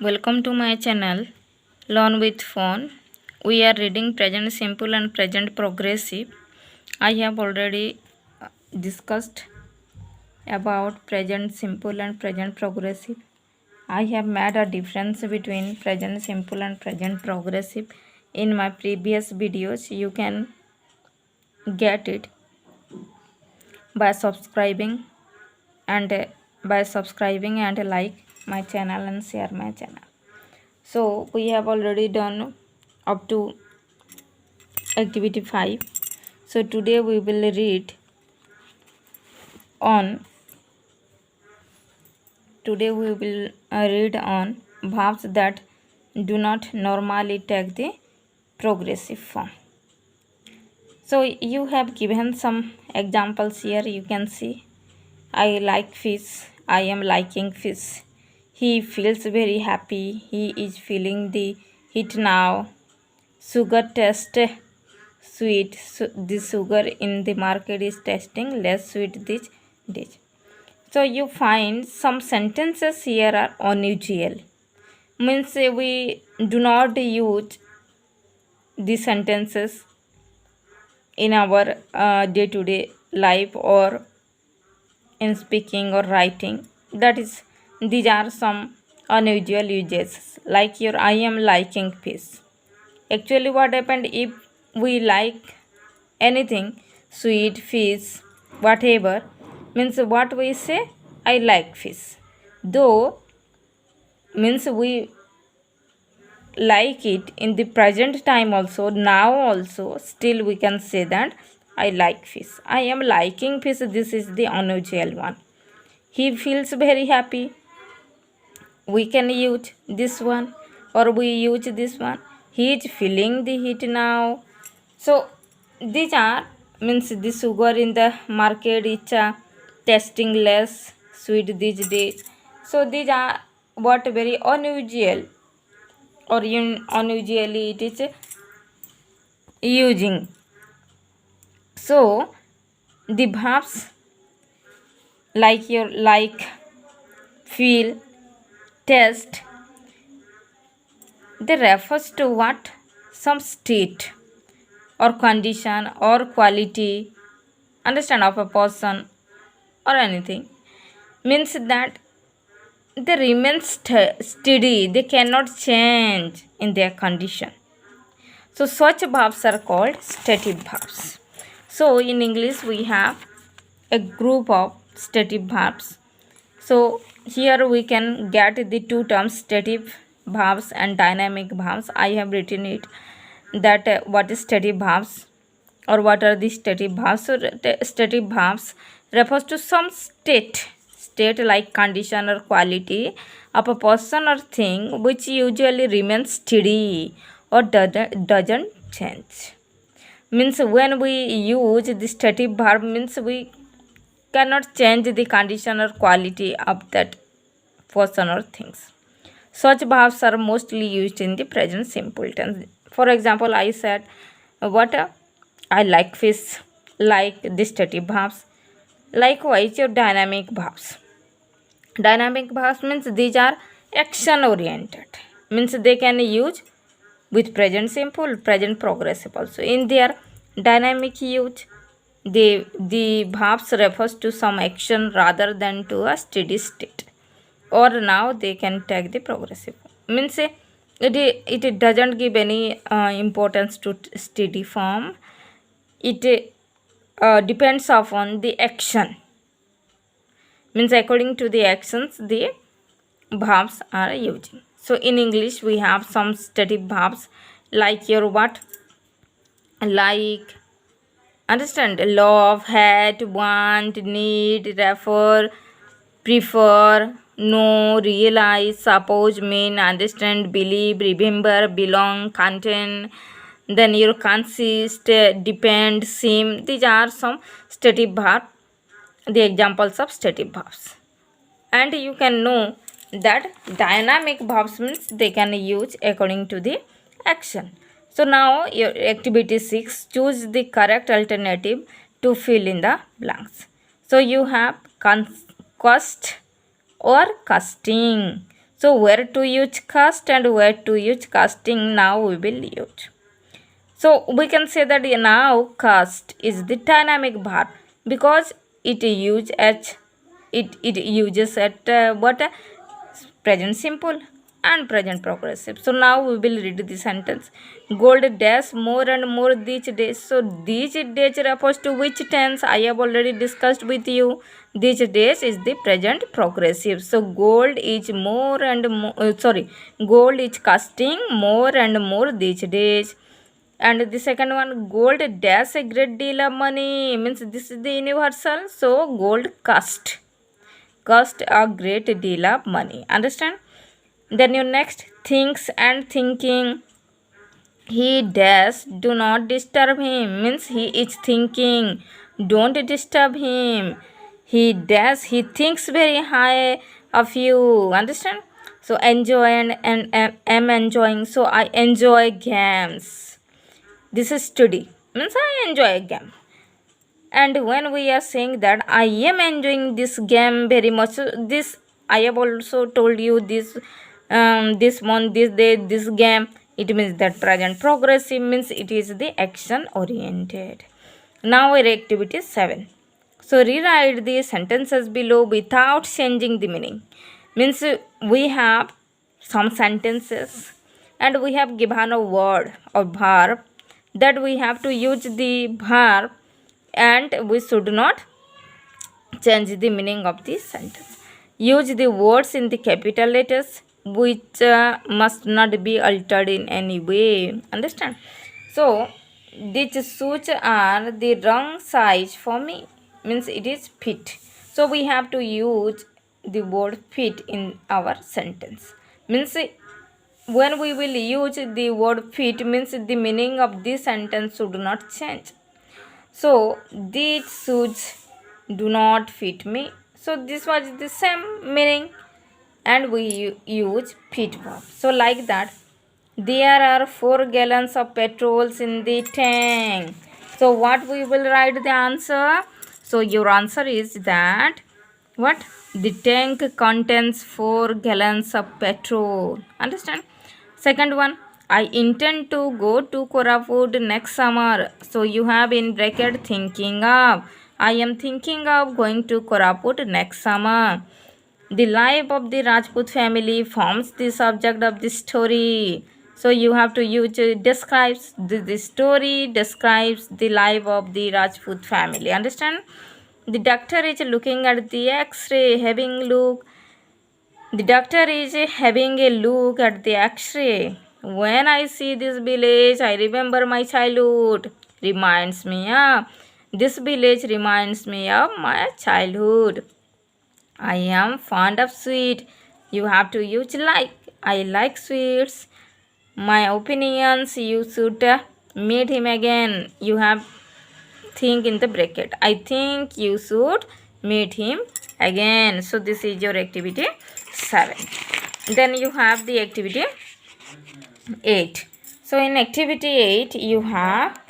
Welcome to my channel Learn with Phone. We are reading present simple and present progressive. I have already discussed about present simple and present progressive. I have made a difference between present simple and present progressive in my previous videos. You can get it by subscribing and like my channel and share my channel. So we have already done up to activity 5. So today we will read on verbs that do not normally take the progressive form. So you have given some examples here. You can see I like fish, I am liking fish. He feels very happy, he is feeling the heat now. Sugar tastes sweet, so the sugar in the market is tasting less sweet this dish. So you find some sentences here are unusual. Means we do not use these sentences in our day-to-day life or in speaking or writing. That is, these are some unusual uses. Like your I am liking fish. Actually, what happened if we like anything, sweet, fish, whatever, means what we say, I like fish. Though means we like it in the present time also, now also, still we can say that I like fish. I am liking fish. This is the unusual one. He feels very happy. We can use this one or we use this one. He is feeling the heat now. So these are means the sugar in the market is tasting less sweet these days. So these are what very unusual or unusually it is using. So the verbs like your like, feel, taste, they refers to what? Some state or condition or quality, understand, of a person or anything. Means that they remain steady, they cannot change in their condition. So such verbs are called stative verbs. So in English we have a group of stative verbs. So here we can get the two terms, stative verbs and dynamic verbs. I have written it that what is stative verbs or what are the stative verbs. So stative verbs refers to some state like condition or quality of a person or thing which usually remains steady or doesn't change. Means when we use the stative verb, means we cannot change the condition or quality of that person or things. Such verbs are mostly used in the present simple tense. For example, I said what I like fish, like the stative verbs. Likewise, your dynamic verbs. Dynamic verbs means these are action oriented. Means they can use with present simple, present progressive also. In their dynamic use, the verbs refers to some action rather than to a steady state. Or now they can take the progressive. Means it doesn't give any importance to steady form. It depends upon the action. Means according to the actions the verbs are using. So in English we have some stative verbs like your what? Like, understand, love, hate, want, need, refer, prefer, know, realize, suppose, mean, understand, believe, remember, belong, contain, then your consist, depend, seem. These are some stative verbs, the examples of stative verbs. And you can know that dynamic verbs means they can use according to the action. So now your activity 6, choose the correct alternative to fill in the blanks. So you have cost or costing. So where to use cast and where to use casting, now we will use. So we can say that now cast is the dynamic verb because it uses at what present simple and present progressive. So now we will read the sentence. Gold dash more and more these days. So these days refers to which tense? I have already discussed with you. These days is the present progressive. So gold is more and more. Gold is costing more and more these days. And the second one, gold dash a great deal of money, means this is the universal. So gold cost a great deal of money. Understand? Then your next, thinks and thinking. He dash, do not disturb him, means he is thinking, don't disturb him. He dash, he thinks very high of you. Understand? So enjoy and am enjoying. So I enjoy games. This is study, means I enjoy a game. And when we are saying that I am enjoying this game very much, this I have also told you this this month, this day, this game, it means that present progressive, means it is the action oriented. Now our activity 7. So rewrite the sentences below without changing the meaning. Means we have some sentences and we have given a word or verb that we have to use the verb and we should not change the meaning of the sentence. Use the words in the capital letters which must not be altered in any way. Understand? So these shoes are the wrong size for me, means it is fit. So we have to use the word fit in our sentence. Means when we will use the word fit, means the meaning of this sentence should not change. So these shoes do not fit me. So this was the same meaning and we use fit verb. So like that, there are 4 gallons of petrols in the tank. So what we will write the answer? So your answer is that what? The tank contains 4 gallons of petrol. Understand? Second one, I intend to go to Koraput next summer. So you have in bracket thinking of. I am thinking of going to Koraput next summer. The life of the Rajput family forms the subject of the story. So you have to use describes. The story describes the life of the Rajput family. Understand? The doctor is looking at the X-ray, the doctor is having a look at the X-ray. When I see this village, I remember my childhood. Reminds me of this village reminds me of my childhood. I am fond of sweet. You have to use like. I like sweets. My opinions, you should meet him again. You have think in the bracket. I think you should meet him again. So this is your activity 7. Then you have the activity 8. So in activity 8 you have